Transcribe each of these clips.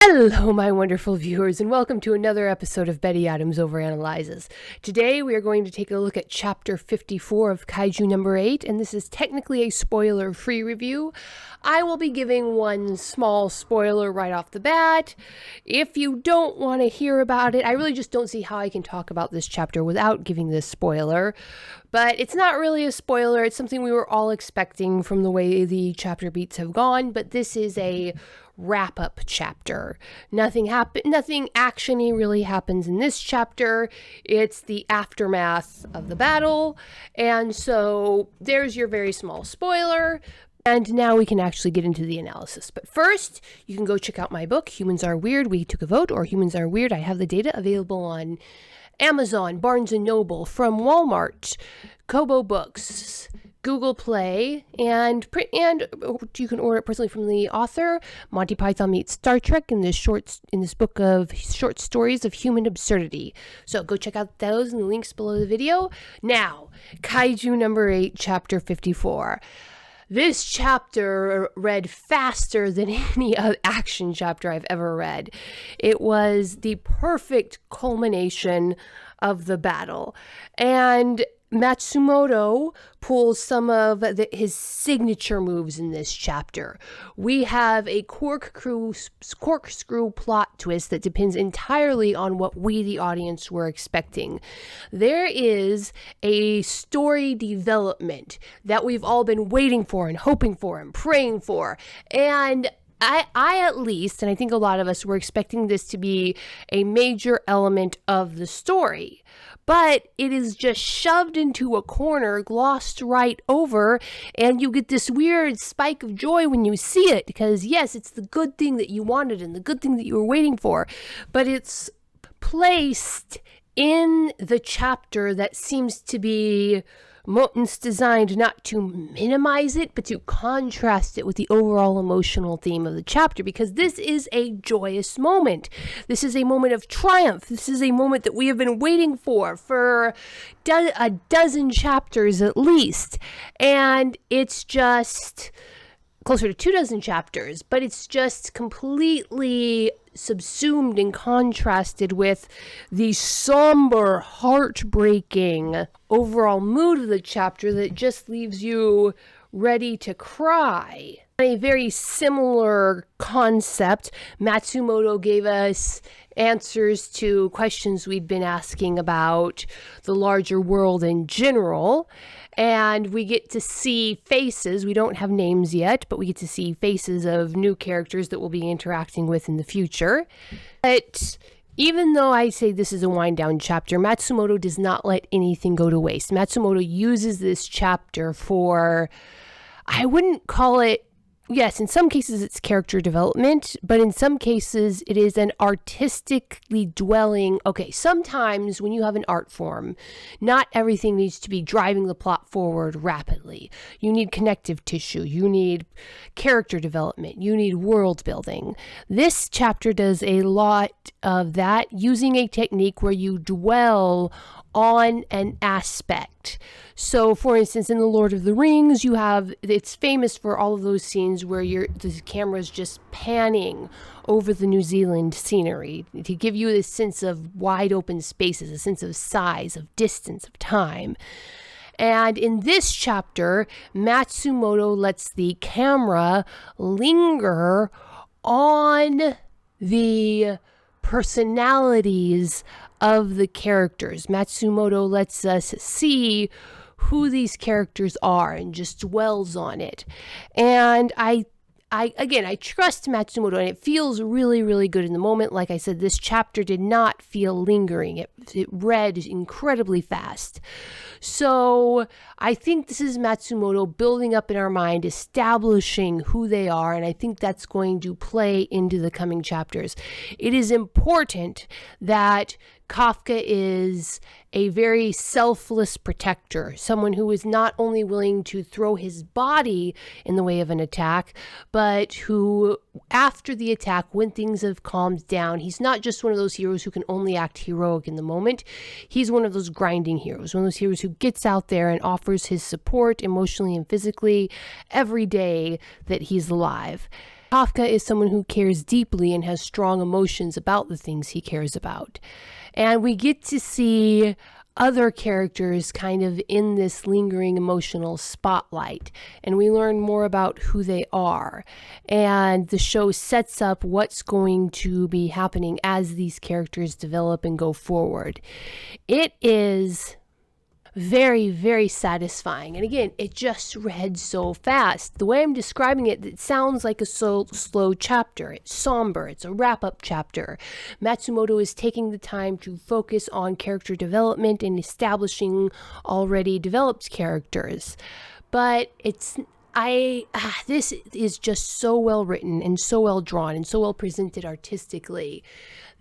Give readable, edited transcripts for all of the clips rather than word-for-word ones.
Hello, my wonderful viewers, and welcome to another episode of Betty Adams Overanalyzes. Today, we are going to take a look at Chapter 54 of Kaiju number 8, and this is technically a spoiler-free review. I will be giving one small spoiler right off the bat. If you don't want to hear about it, I really just don't see how I can talk about this chapter without giving this spoiler. But it's not really a spoiler. It's something we were all expecting from the way the chapter beats have gone, but this is a wrap-up chapter. Nothing actiony really happens in this chapter. It's the aftermath of the battle, and so there's your very small spoiler. And now we can actually get into the analysis. But first, you can go check out my book, Humans Are Weird, We Took a Vote, or Humans Are Weird. I have the data available on Amazon, Barnes & Noble, from Walmart, Kobo Books, Google Play, and you can order it personally from the author. Monty Python meets Star Trek in this book of short stories of human absurdity. So go check out those in the links below the video. Now, Kaiju number 8, chapter 54. This chapter read faster than any action chapter I've ever read. It was the perfect culmination of the battle. And Matsumoto pulls some of his signature moves in this chapter. We have a corkscrew plot twist that depends entirely on what we, the audience, were expecting. There is a story development that we've all been waiting for and hoping for and praying for. And I at least, and I think a lot of us, were expecting this to be a major element of the story. But it is just shoved into a corner, glossed right over, and you get this weird spike of joy when you see it. Because yes, it's the good thing that you wanted and the good thing that you were waiting for. But it's placed in the chapter that seems to be Moten's designed not to minimize it, but to contrast it with the overall emotional theme of the chapter, because this is a joyous moment. This is a moment of triumph. This is a moment that we have been waiting for a dozen chapters at least. And it's just closer to 24 chapters, but it's just completely subsumed and contrasted with the somber, heartbreaking overall mood of the chapter that just leaves you ready to cry. A very similar concept, Matsumoto gave us answers to questions we'd been asking about the larger world in general. And we get to see faces. We don't have names yet, but we get to see faces of new characters that we'll be interacting with in the future. But even though I say this is a wind-down chapter, Matsumoto does not let anything go to waste. Matsumoto uses this chapter for, I wouldn't call it, yes, in some cases it's character development, but in some cases it is an artistically dwelling. Okay, sometimes when you have an art form, not everything needs to be driving the plot forward rapidly. You need connective tissue, you need character development, you need world building. This chapter does a lot of that using a technique where you dwell on an aspect. So, for instance, in The Lord of the Rings, it's famous for all of those scenes where the camera's just panning over the New Zealand scenery to give you this sense of wide open spaces, a sense of size, of distance, of time. And in this chapter, Matsumoto lets the camera linger on the personalities of the characters. Matsumoto lets us see who these characters are and just dwells on it. And I trust Matsumoto, and it feels really, really good in the moment. Like I said, this chapter did not feel lingering. It read incredibly fast. So I think this is Matsumoto building up in our mind, establishing who they are, and I think that's going to play into the coming chapters. It is important that Kafka is a very selfless protector, someone who is not only willing to throw his body in the way of an attack, but who, after the attack, when things have calmed down, he's not just one of those heroes who can only act heroic in the moment. He's one of those grinding heroes, one of those heroes who gets out there and offers his support emotionally and physically every day that he's alive. Kafka is someone who cares deeply and has strong emotions about the things he cares about. And we get to see other characters kind of in this lingering emotional spotlight, and we learn more about who they are. And the show sets up what's going to be happening as these characters develop and go forward. It is very, very satisfying. And again, it just read so fast. The way I'm describing it, it sounds like a slow chapter. It's somber. It's a wrap-up chapter. Matsumoto is taking the time to focus on character development and establishing already developed characters. But this is just so well written and so well drawn and so well presented artistically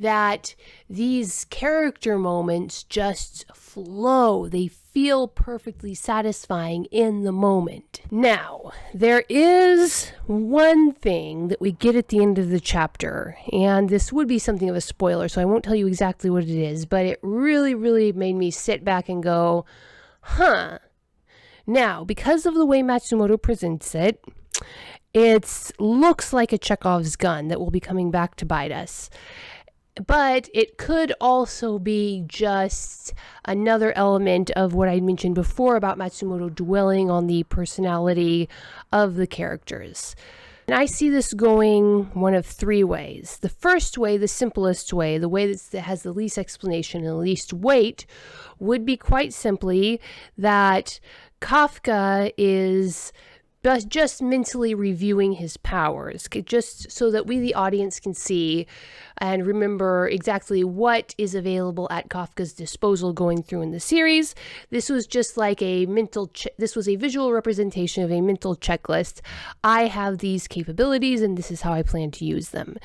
that these character moments just flow. They feel perfectly satisfying in the moment. Now, there is one thing that we get at the end of the chapter, and this would be something of a spoiler, so I won't tell you exactly what it is, but it really, really made me sit back and go, huh. Now, because of the way Matsumoto presents it, it looks like a Chekhov's gun that will be coming back to bite us. But it could also be just another element of what I mentioned before about Matsumoto dwelling on the personality of the characters. And I see this going one of three ways. The first way, the simplest way, the way that has the least explanation and the least weight, would be quite simply that Kafka is just mentally reviewing his powers, just so that we, the audience, can see and remember exactly what is available at Kafka's disposal going through in the series. This was just like a this was a visual representation of a mental checklist. I have these capabilities and this is how I plan to use them.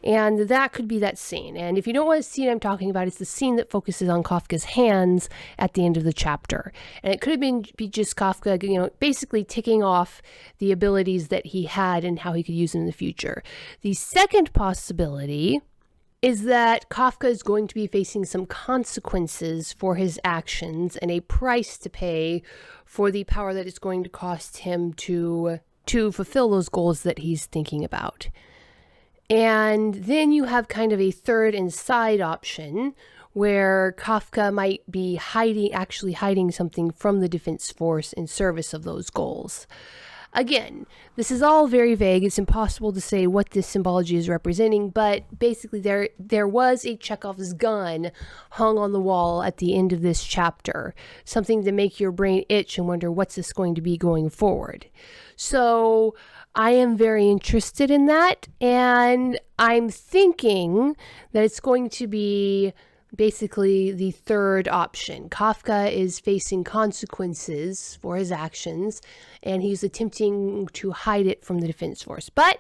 And that could be that scene. And if you don't know what scene I'm talking about, it's the scene that focuses on Kafka's hands at the end of the chapter. And it could have be just Kafka, basically ticking off the abilities that he had and how he could use them in the future. The second possibility is that Kafka is going to be facing some consequences for his actions and a price to pay for the power that it's going to cost him to fulfill those goals that he's thinking about. And then you have kind of a third and side option where Kafka might be actually hiding something from the defense force in service of those goals. Again, this is all very vague. It's impossible to say what this symbology is representing, but basically there was a Chekhov's gun hung on the wall at the end of this chapter, something to make your brain itch and wonder what's this going to be going forward. So I am very interested in that, and I'm thinking that it's going to be basically the third option. Kafka is facing consequences for his actions, and he's attempting to hide it from the defense force. But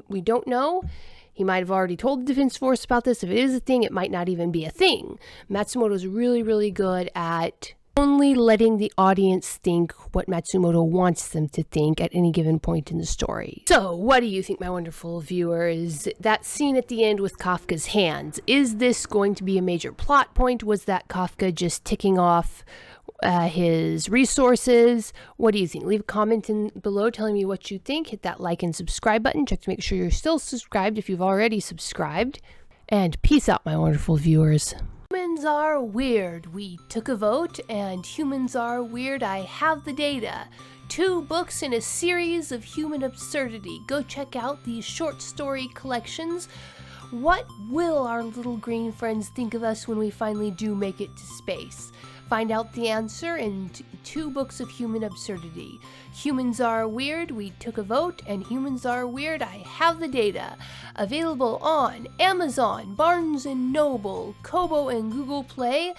we don't know. He might have already told the defense force about this. If it is a thing, it might not even be a thing. Matsumoto is really, really good at only letting the audience think what Matsumoto wants them to think at any given point in the story. So, what do you think, my wonderful viewers? That scene at the end with Kafka's hands, is this going to be a major plot point? Was that Kafka just ticking off his resources? What do you think? Leave a comment below telling me what you think. Hit that like and subscribe button. Check to make sure you're still subscribed if you've already subscribed. And peace out, my wonderful viewers. Humans are weird. We took a vote, and humans are weird. I have the data. 2 books in a series of human absurdity. Go check out these short story collections. What will our little green friends think of us when we finally do make it to space? Find out the answer in 2 books of human absurdity. Humans are weird, we took a vote, and humans are weird, I have the data. Available on Amazon, Barnes & Noble, Kobo, and Google Play.